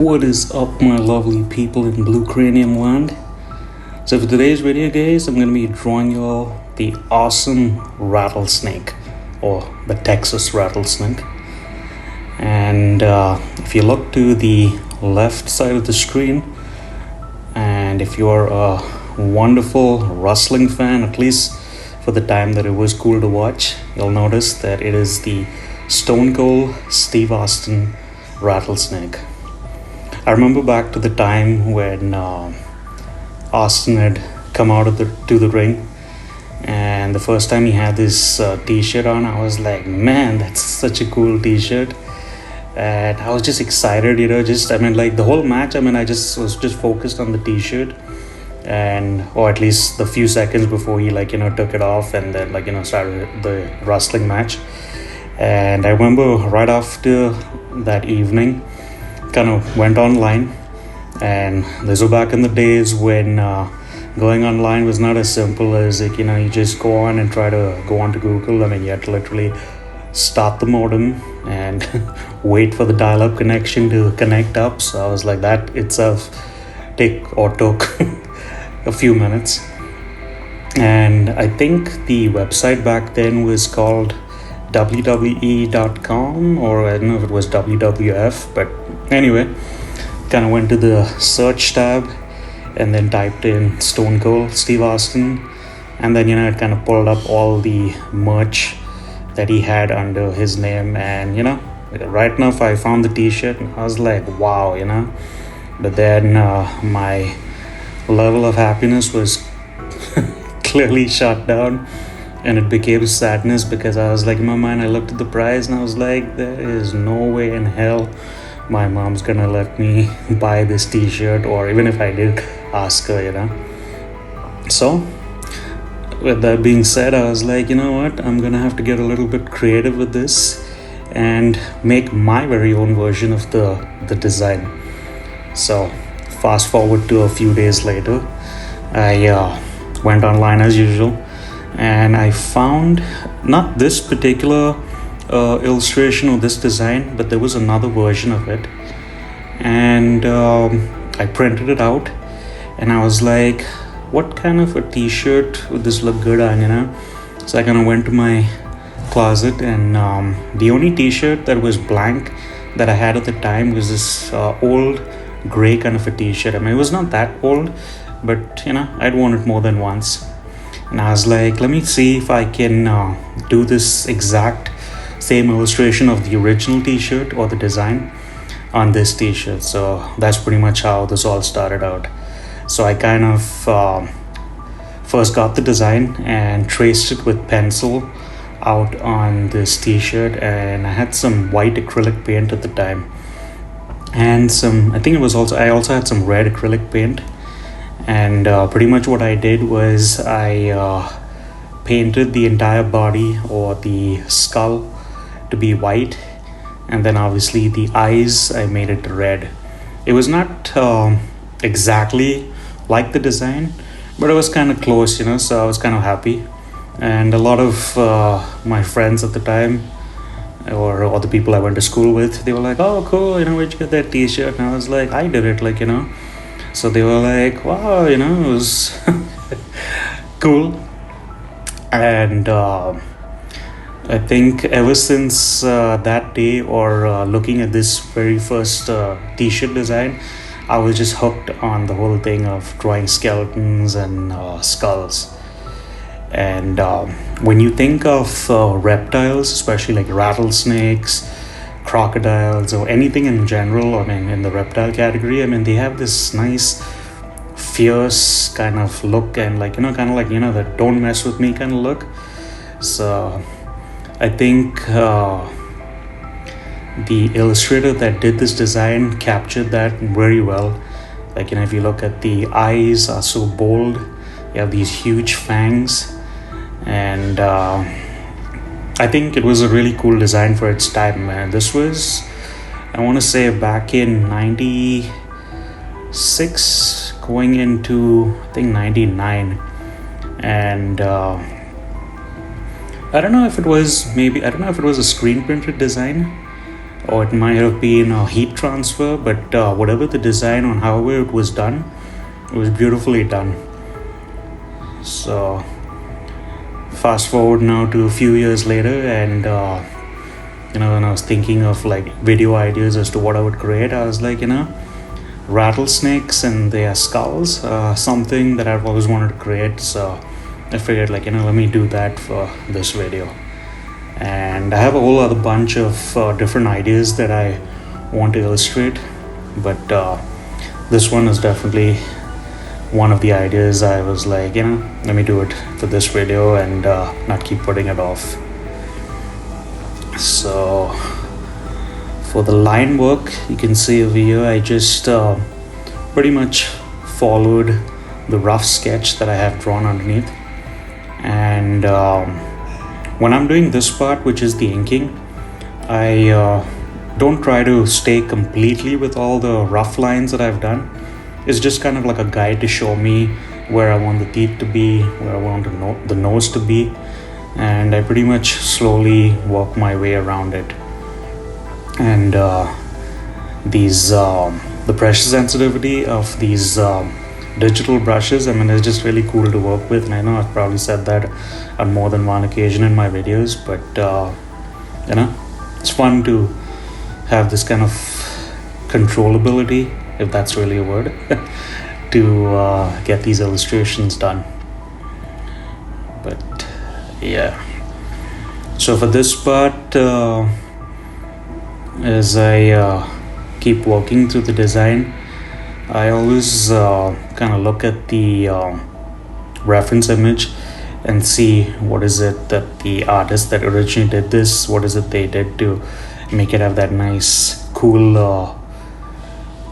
What is up, my lovely people in Blue Cranium land? So for today's video, guys, I'm going to be drawing you all the awesome rattlesnake, or the Texas rattlesnake. And if you look to the left side of the screen, and if you're a wonderful wrestling fan, at least for the time that it was cool to watch, you'll notice that it is the Stone Cold Steve Austin rattlesnake. I remember back to the time when Austin had come out to the ring, and the first time he had this t-shirt on, I was like, man, that's such a cool t-shirt. And I was just excited, the whole match, I was just focused on the t-shirt, or at least the few seconds before he took it off and then started the wrestling match. And I remember right after that evening, kind of went online, and these were back in the days when going online was not as simple as you just go on and try to go onto Google. You had to literally start the modem and wait for the dial-up connection to connect up. So I was like, that itself took a few minutes. And I think the website back then was called WWE.com, or I don't know if it was WWF, but anyway, kind of went to the search tab and then typed in Stone Cold Steve Austin, and then it kind of pulled up all the merch that he had under his name. And right enough, I found the t-shirt and I was like, wow, but then my level of happiness was clearly shut down, and it became sadness, because I was like, in my mind, I looked at the price and I was like, there is no way in hell my mom's gonna let me buy this t-shirt, or even if I did ask her, So with that being said, I was like, you know what, I'm gonna have to get a little bit creative with this and make my very own version of the design. So fast forward to a few days later, I went online as usual, and I found not this particular illustration or this design, but there was another version of it, and I printed it out, and I was like, what kind of a t-shirt would this look good on, So I kind of went to my closet, and the only t-shirt that was blank that I had at the time was this old gray kind of a t-shirt. It was not that old, but I'd worn it more than once. And I was like, let me see if I can do this exact same illustration of the original t-shirt or the design on this t-shirt. So that's pretty much how this all started out. So I kind of first got the design and traced it with pencil out on this t-shirt, and I had some white acrylic paint at the time, and I also had some red acrylic paint. And pretty much what I did was I painted the entire body, or the skull, to be white, and then obviously the eyes, I made it red. It was not exactly like the design, but it was kind of close, so I was kind of happy. And a lot of my friends at the time, or the people I went to school with, they were like, oh cool, where'd you get that t-shirt? And I was like, I did it, So they were like, wow, it was cool. And I think ever since that day, or looking at this very first t-shirt design, I was just hooked on the whole thing of drawing skeletons and skulls. And when you think of reptiles, especially like rattlesnakes, crocodiles, or anything in general, in the reptile category, they have this nice fierce kind of look, and that don't mess with me kind of look. So I think the illustrator that did this design captured that very well. If you look at, the eyes are so bold, you have these huge fangs, and I think it was a really cool design for its time, man. This was, I want to say, back in 96, going into, I think, 99. And I don't know if it was a screen printed design, or it might have been a heat transfer, but whatever the design on however it was done, it was beautifully done. So fast forward now to a few years later, and when I was thinking of like video ideas as to what I would create, I was like, rattlesnakes and their skulls, something that I've always wanted to create. So I figured like, let me do that for this video. And I have a whole other bunch of different ideas that I want to illustrate, but this one is definitely one of the ideas I was like, let me do it for this video and not keep putting it off. So for the line work, you can see over here, I just pretty much followed the rough sketch that I have drawn underneath. And when I'm doing this part, which is the inking, I don't try to stay completely with all the rough lines that I've done. It's just kind of like a guide to show me where I want the teeth to be, where I want the nose to be, and I pretty much slowly work my way around it. And the pressure sensitivity of these digital brushes, it's just really cool to work with. And I know I've probably said that on more than one occasion in my videos, but it's fun to have this kind of controllability, if that's really a word, to get these illustrations done. But yeah, so for this part, as I keep working through the design, I always kind of look at the reference image and see what is it that the artist that originally did this, what is it they did to make it have that nice cool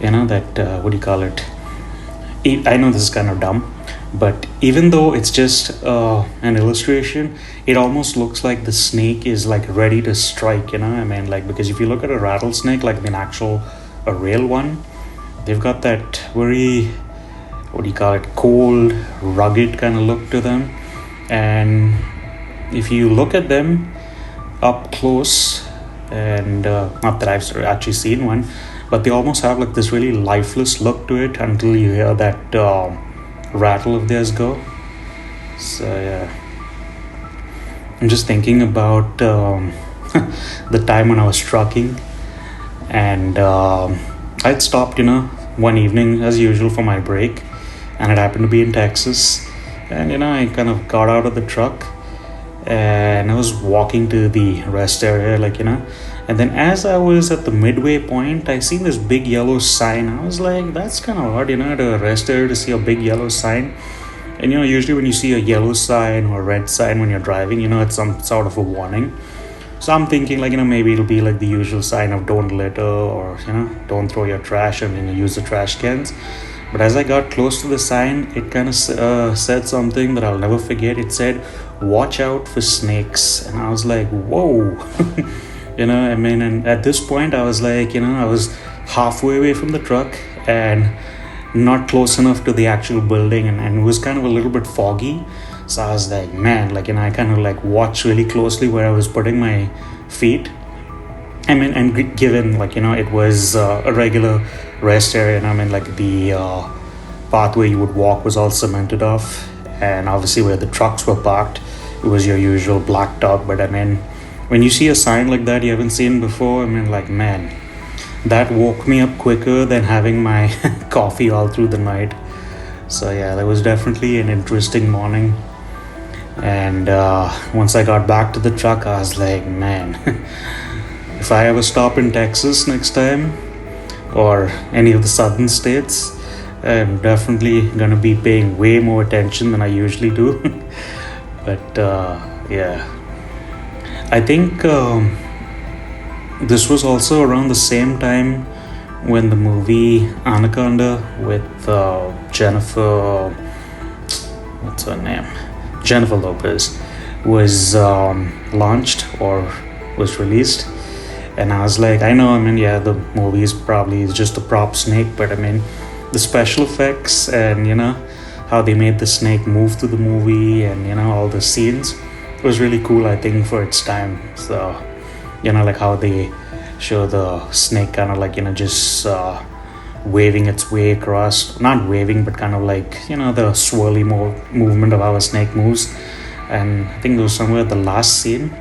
what do you call it? I know this is kind of dumb, but even though it's just an illustration, it almost looks like the snake is like ready to strike, because if you look at a rattlesnake, like a real one, they've got that very, cold, rugged kind of look to them. And if you look at them up close, and not that I've actually seen one, but they almost have like this really lifeless look to it until you hear that rattle of theirs go. So yeah, I'm just thinking about the time when I was trucking, and I'd stopped one evening as usual for my break, and it happened to be in Texas. And I kind of got out of the truck and I was walking to the rest area, and then as I was at the midway point, I seen this big yellow sign. I was like, that's kind of odd, at a rest area to see a big yellow sign. And usually when you see a yellow sign or a red sign when you're driving, it's some sort of a warning. So I'm thinking maybe it'll be like the usual sign of don't litter, or don't throw your trash and use the trash cans. But as I got close to the sign, it kind of said something that I'll never forget. It said, "Watch out for snakes." And I was like, whoa. And at this point I was like, I was halfway away from the truck and not close enough to the actual building, and it was kind of a little bit foggy. So I was like, man, I kind of watched really closely where I was putting my feet. And given it was a regular rest area, and the pathway you would walk was all cemented off, and obviously where the trucks were parked, it was your usual blacktop. But when you see a sign like that you haven't seen before, man, that woke me up quicker than having my coffee all through the night. So yeah, that was definitely an interesting morning. And once I got back to the truck, I was like, man, if I ever stop in Texas next time, or any of the southern states, I'm definitely gonna be paying way more attention than I usually do. But yeah, I think this was also around the same time when the movie Anaconda with Jennifer Lopez was launched or was released. And I was like, I know, the movie is probably just a prop snake, but the special effects and how they made the snake move through the movie, and all the scenes, it was really cool, I think, for its time. So how they show the snake kind of like, just waving its way across, not waving, but kind of like, the swirly movement of how a snake moves. And I think it was somewhere at the last scene,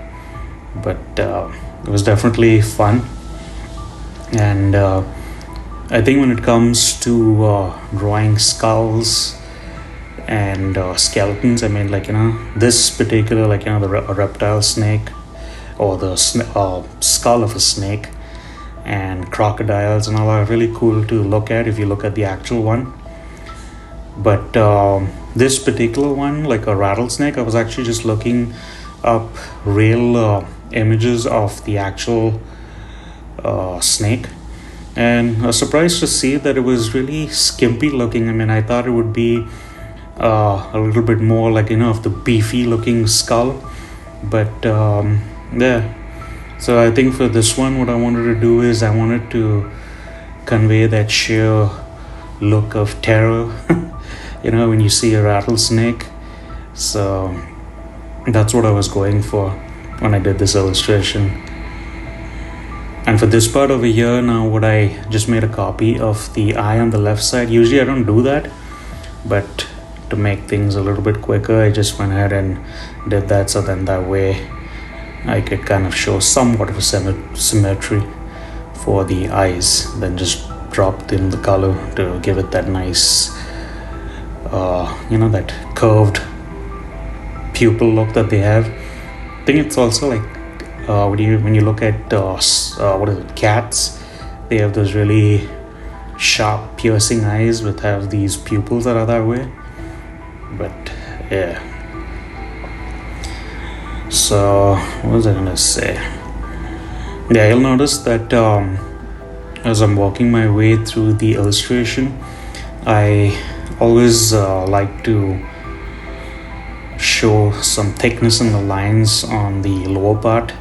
but it was definitely fun. And I think when it comes to drawing skulls and skeletons, I mean, like, this particular, like, the reptile snake, or the skull of a snake, and crocodiles and all are really cool to look at if you look at the actual one. But this particular one, like a rattlesnake, I was actually just looking up real images of the actual snake, and I was surprised to see that it was really skimpy looking. I mean, I thought it would be a little bit more like, of the beefy looking skull, but yeah. So I think for this one, what I wanted to do is I wanted to convey that sheer look of terror when you see a rattlesnake. So that's what I was going for when I did this illustration. And for this part over here, now what I just made a copy of the eye on the left side. Usually I don't do that, but to make things a little bit quicker, I just went ahead and did that, so then that way I could kind of show somewhat of a symmetry for the eyes, then just dropped in the color to give it that nice that curved pupil look that they have. I think it's also like when you look at cats, they have those really sharp piercing eyes which have these pupils that are that way. But yeah, so what was I gonna say? Yeah, you'll notice that as I'm walking my way through the illustration, I always like to show some thickness in the lines on the lower part,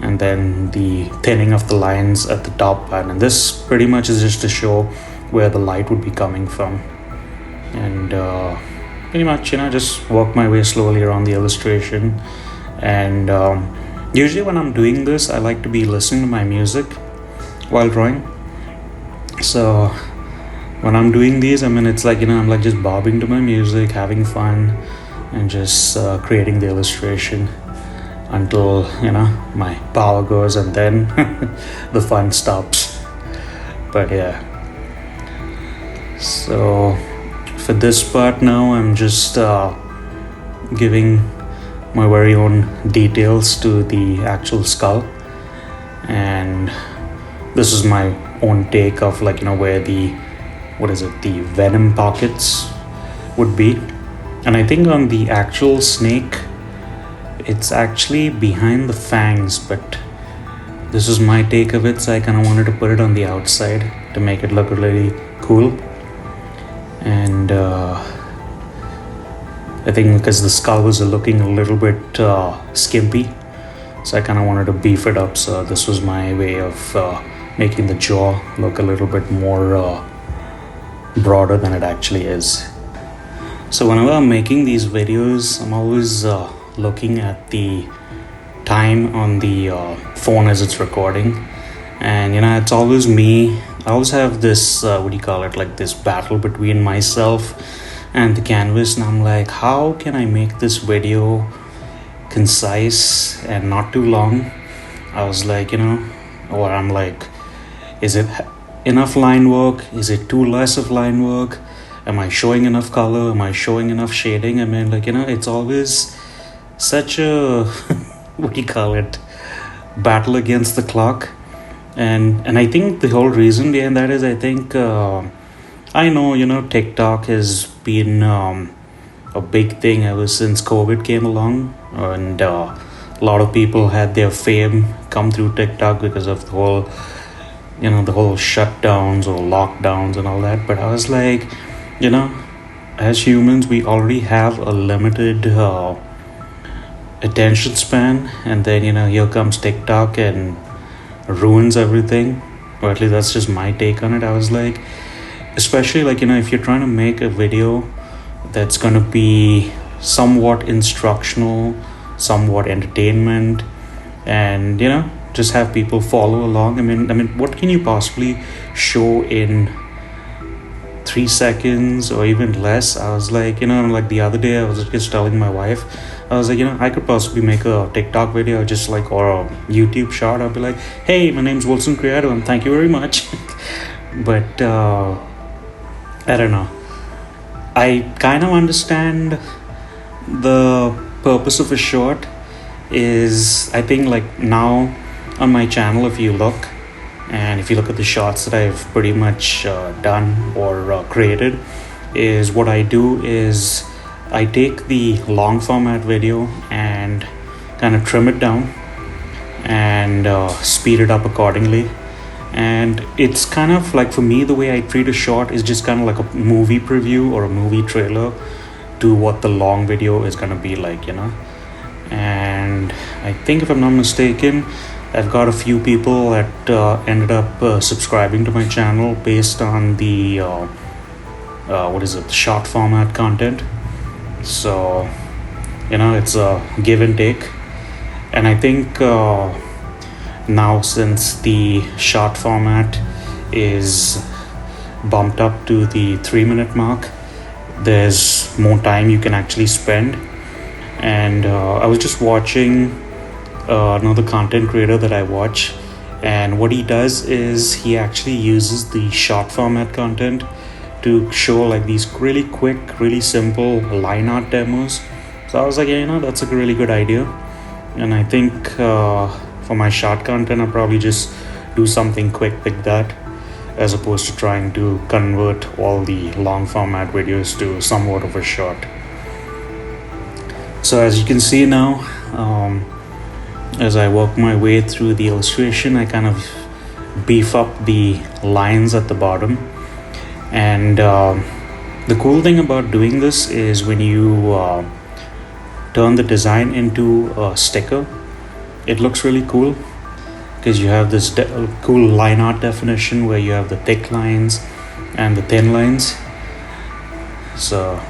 and then the thinning of the lines at the top part. And this pretty much is just to show where the light would be coming from. And pretty much, just walk my way slowly around the illustration. And usually when I'm doing this, I like to be listening to my music while drawing. So when I'm doing these, I mean, it's like, I'm like just bobbing to my music, having fun, and just creating the illustration until, my power goes, and then the fun stops. But yeah. So for this part now, I'm just giving my very own details to the actual skull, and this is my own take of like, where the venom pockets would be. And I think on the actual snake, it's actually behind the fangs, but this is my take of it, so I kind of wanted to put it on the outside to make it look really cool. And I think because the skull was looking a little bit skimpy, so I kind of wanted to beef it up. So this was my way of making the jaw look a little bit more broader than it actually is. So whenever I'm making these videos, I'm always looking at the time on the phone as it's recording, and it's always me. I always have this like this battle between myself and the canvas, and I'm like, how can I make this video concise and not too long? I was like, or I'm like, is it enough line work? Is it too less of line work? Am I showing enough color? Am I showing enough shading? I mean, like, it's always such a battle against the clock. And I think the whole reason behind that is, I think I know TikTok has been a big thing ever since COVID came along, and a lot of people had their fame come through TikTok because of the whole shutdowns or lockdowns and all that. But I was like, as humans, we already have a limited attention span, and then here comes TikTok and ruins everything. Or at least that's just my take on it. I was like, especially like if you're trying to make a video that's gonna be somewhat instructional, somewhat entertainment, and just have people follow along. I mean, what can you possibly show in 3 seconds or even less? I was like, like the other day I was just telling my wife, I was like, I could possibly make a TikTok video just like, or a YouTube short. I'll be like, hey, my name's Wilson Creative and thank you very much. But I don't know, I kind of understand the purpose of a short is, I think, like now on my channel, if you look at the shots that I've pretty much done or created, is what I do is I take the long format video and kind of trim it down and speed it up accordingly. And it's kind of like, for me, the way I treat a short is just kind of like a movie preview or a movie trailer to what the long video is going to be like, And I think, if I'm not mistaken, I've got a few people that ended up subscribing to my channel based on the short format content. So it's a give and take. And I think now, since the short format is bumped up to the 3-minute mark, there's more time you can actually spend. And I was just watching another content creator that I watch, and what he does is he actually uses the short format content to show like these really quick, really simple line art demos. So I was like, that's a really good idea. And I think for my short content, I'll probably just do something quick like that, as opposed to trying to convert all the long format videos to somewhat of a short. So as you can see now, as I work my way through the illustration, I kind of beef up the lines at the bottom. And the cool thing about doing this is when you turn the design into a sticker, it looks really cool, because you have this cool line art definition where you have the thick lines and the thin lines. So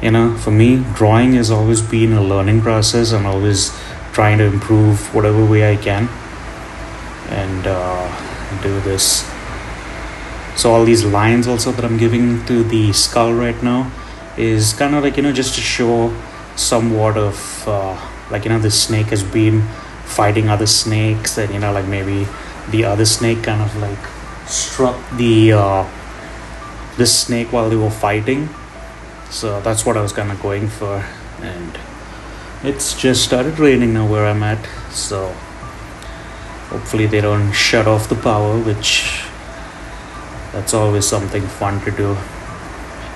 for me, drawing has always been a learning process. I'm always trying to improve whatever way I can and do this. So all these lines also that I'm giving to the skull right now is kind of like, just to show somewhat of the snake has been fighting other snakes, and like maybe the other snake kind of like struck this snake while they were fighting. So that's what I was kind of going for. And it's just started raining now where I'm at, so hopefully they don't shut off the power, which that's always something fun to do.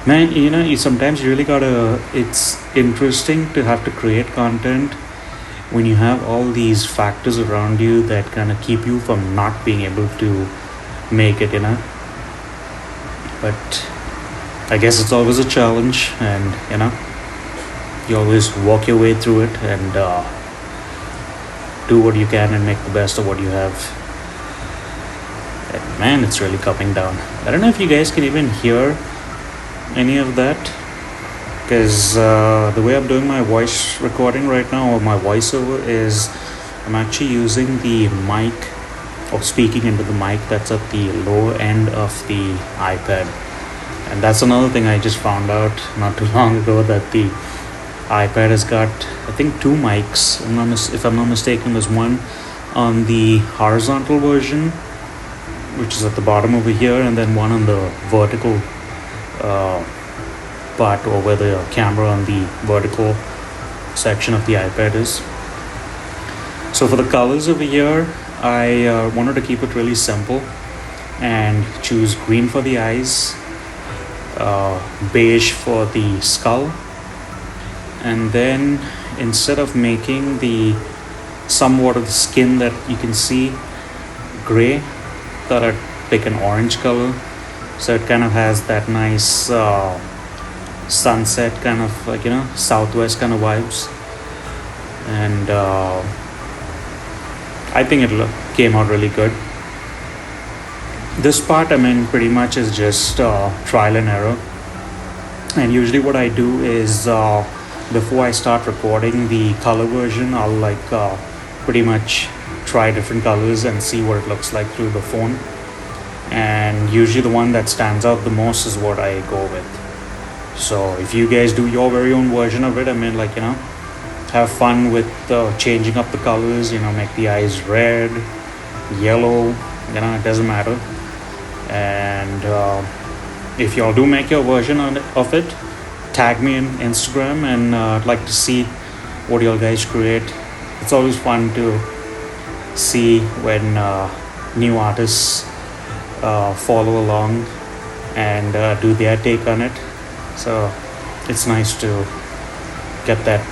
Man, you sometimes really gotta, it's interesting to have to create content when you have all these factors around you that kind of keep you from not being able to make it, But I guess it's always a challenge, and you always walk your way through it and do what you can and make the best of what you have. And man, it's really coming down. I don't know if you guys can even hear any of that, because the way I'm doing my voice recording right now, or my voiceover, is I'm actually using the mic, or speaking into the mic that's at the lower end of the iPad. And that's another thing I just found out not too long ago, that the iPad has got, I think, 2 mics. If I'm not mistaken, there's one on the horizontal version, which is at the bottom over here, and then one on the vertical part, or where the camera on the vertical section of the iPad is. So for the colors over here, I wanted to keep it really simple and choose green for the eyes, beige for the skull, and then instead of making the somewhat of the skin that you can see gray, thought I'd pick an orange color, so it kind of has that nice sunset kind of, like, southwest kind of vibes. And I think it came out really good. This part, pretty much is just trial and error. And usually what I do is before I start recording the color version, I'll pretty much try different colors and see what it looks like through the phone. And usually the one that stands out the most is what I go with. So if you guys do your very own version of it, I mean, like, have fun with changing up the colors, make the eyes red, yellow, it doesn't matter. And if y'all do make your version of it, tag me in Instagram, and I'd like to see what y'all guys create. It's always fun to see when new artists follow along and do their take on it. So it's nice to get that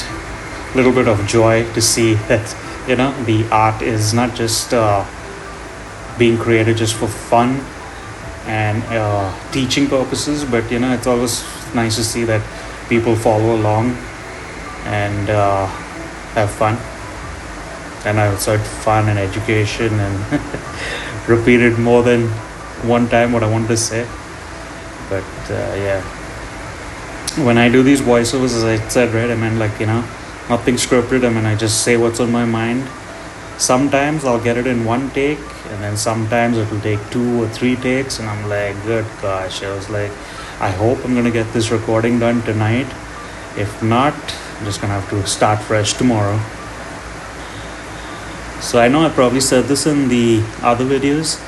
little bit of joy to see that the art is not just being created just for fun and teaching purposes, but it's always nice to see that people follow along and have fun. And I also had fun and education and repeated more than one time what I wanted to say. But yeah, when I do these voiceovers, as I said, right, I mean, like, nothing scripted. I mean, I just say what's on my mind. Sometimes I'll get it in one take, and then sometimes it'll take 2 or 3 takes, and I'm like, good gosh. I was like, I hope I'm gonna get this recording done tonight. If not, I'm just gonna have to start fresh tomorrow. So I know I probably said this in the other videos.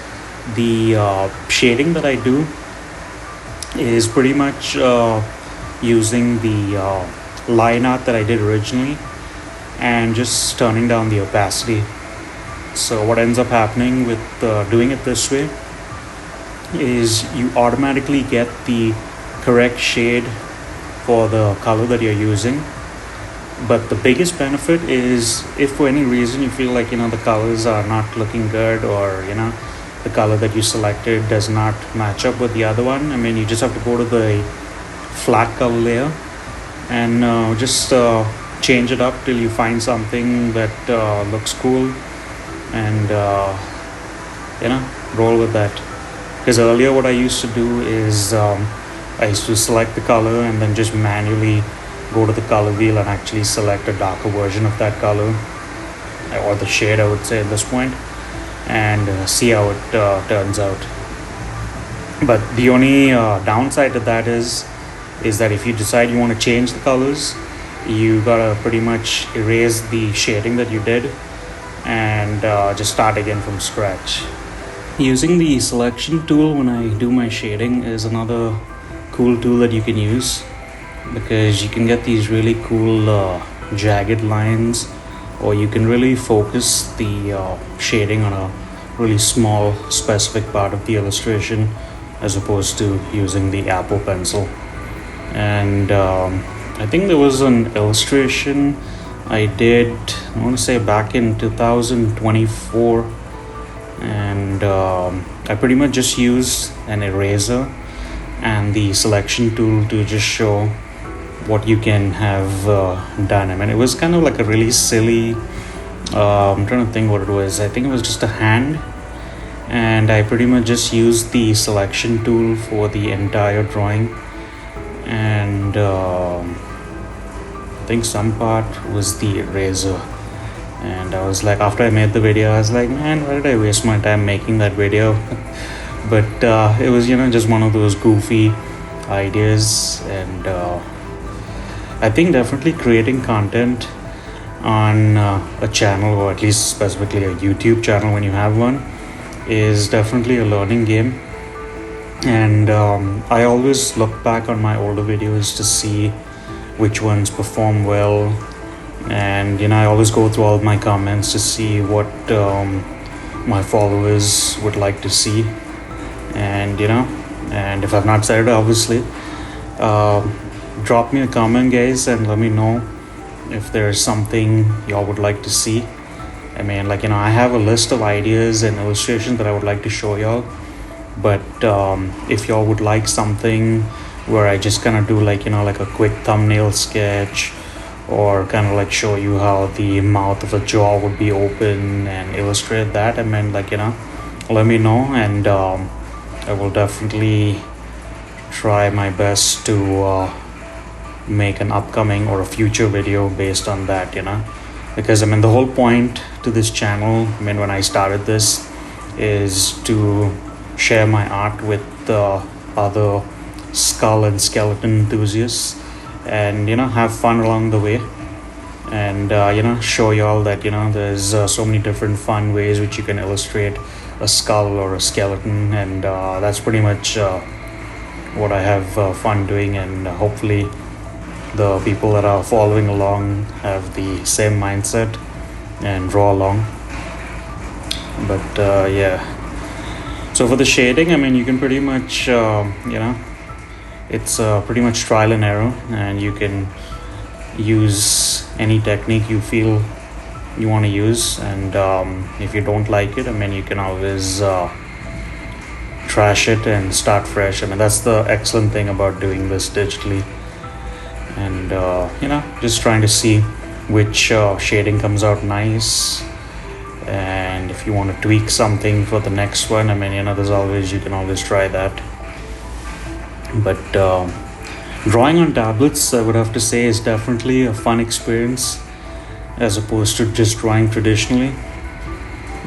The shading that I do is pretty much using the line art that I did originally and just turning down the opacity. So what ends up happening with doing it this way is you automatically get the correct shade for the color that you're using. But the biggest benefit is if for any reason you feel like the colors are not looking good, or the color that you selected does not match up with the other one, I mean, you just have to go to the flat color layer and just change it up till you find something that looks cool, and roll with that. Because earlier what I used to do is I used to select the color and then just manually go to the color wheel and actually select a darker version of that color, or the shade, I would say at this point, and see how it turns out. But the only downside to that is that if you decide you want to change the colors, you gotta pretty much erase the shading that you did and just start again from scratch. Using the selection tool when I do my shading is another cool tool that you can use, because you can get these really cool jagged lines, or you can really focus the shading on a really small specific part of the illustration as opposed to using the Apple pencil. And I think there was an illustration I did, I want to say back in 2024, and I pretty much just used an eraser and the selection tool to just show what you can have done. I mean, it was kind of like a really silly, I'm trying to think what it was. I think it was just a hand, and I pretty much just used the selection tool for the entire drawing, and I think some part was the eraser. And I was like, after I made the video, I was like, man, why did I waste my time making that video? But it was just one of those goofy ideas. And I think definitely creating content on a channel, or at least specifically a YouTube channel when you have one, is definitely a learning game. And I always look back on my older videos to see which ones perform well, and I always go through all of my comments to see what my followers would like to see. And and if I've not said it, obviously, drop me a comment, guys, and let me know if there's something y'all would like to see. I mean, like, I have a list of ideas and illustrations that I would like to show y'all, but if y'all would like something where I just kind of do like a quick thumbnail sketch, or kind of like show you how the mouth of a jaw would be open and illustrate that, I mean, like, let me know, and I will definitely try my best to make an upcoming or a future video based on that, because I mean, the whole point to this channel, I mean, when I started this, is to share my art with other skull and skeleton enthusiasts, and have fun along the way, and show y'all that there's so many different fun ways which you can illustrate a skull or a skeleton, and that's pretty much what I have fun doing, and hopefully the people that are following along have the same mindset and draw along. But yeah, so for the shading, I mean, you can pretty much it's pretty much trial and error, and you can use any technique you feel you want to use, and if you don't like it, I mean, you can always trash it and start fresh. I mean, that's the excellent thing about doing this digitally, and just trying to see which shading comes out nice, and if you want to tweak something for the next one, I mean, you can always try that. But drawing on tablets, I would have to say, is definitely a fun experience as opposed to just drawing traditionally.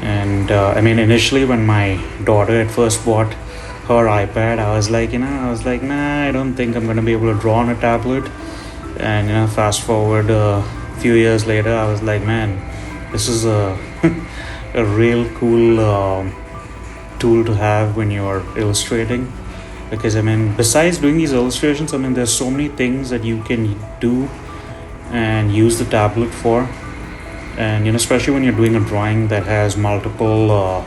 And I mean, initially when my daughter had first bought her iPad, I was like, nah, I don't think I'm going to be able to draw on a tablet. And fast forward a few years later, I was like, man, this is a a real cool tool to have when you're illustrating, because I mean, besides doing these illustrations, I mean, there's so many things that you can do and use the tablet for. And especially when you're doing a drawing that has multiple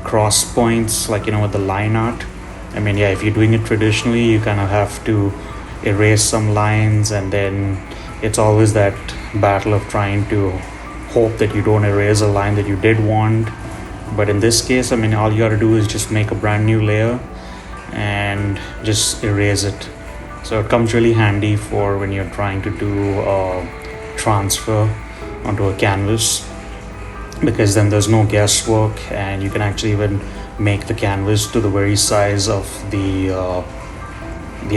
cross points, like with the line art, I mean, yeah, if you're doing it traditionally, you kind of have to erase some lines, and then it's always that battle of trying to hope that you don't erase a line that you did want. But in this case, I mean, all you gotta do is just make a brand new layer and just erase it. So it comes really handy for when you're trying to do a transfer onto a canvas, because then there's no guesswork, and you can actually even make the canvas to the very size of the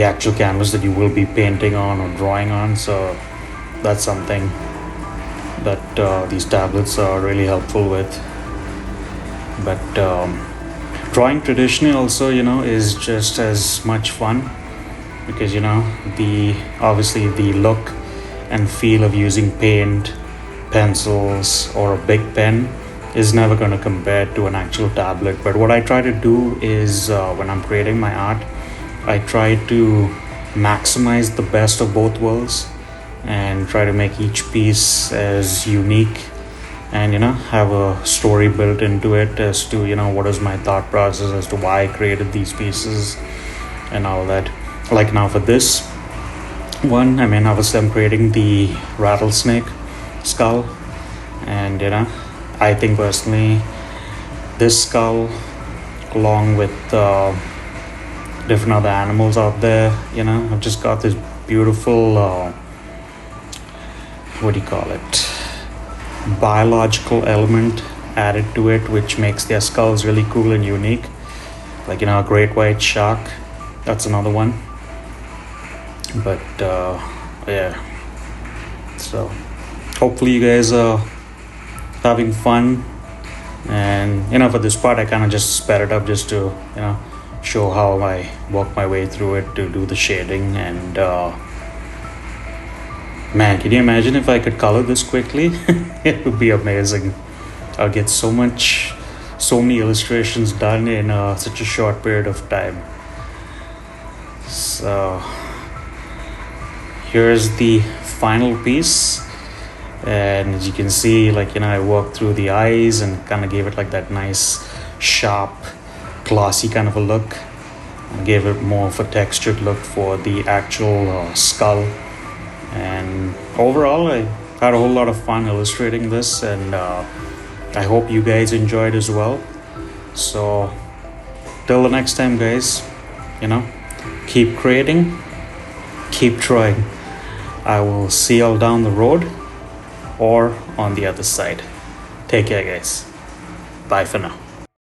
actual canvas that you will be painting on or drawing on. So that's something that these tablets are really helpful with. But drawing traditionally also is just as much fun, because obviously the look and feel of using paint, pencils, or a big pen is never going to compare to an actual tablet. But what I try to do is when I'm creating my art, I try to maximize the best of both worlds and try to make each piece as unique, and have a story built into it as to what is my thought process as to why I created these pieces and all that. Like now for this one, I mean, obviously I'm creating the rattlesnake skull, and I think personally this skull, along with different other animals out there, I've just got this beautiful biological element added to it, which makes their skulls really cool and unique. Like a great white shark, that's another one. But yeah, so hopefully you guys are having fun. And for this part, I kind of just sped it up just to show how I work my way through it to do the shading. And man, can you imagine if I could color this quickly? It would be amazing. I'll get so many illustrations done in such a short period of time. So here's the final piece, and as you can see, I worked through the eyes and kind of gave it like that nice sharp glossy kind of a look, and gave it more of a textured look for the actual skull. And overall, I had a whole lot of fun illustrating this, and I hope you guys enjoyed as well. So till the next time, guys, keep creating, keep trying. I will see y'all down the road or on the other side. Take care, guys. Bye for now.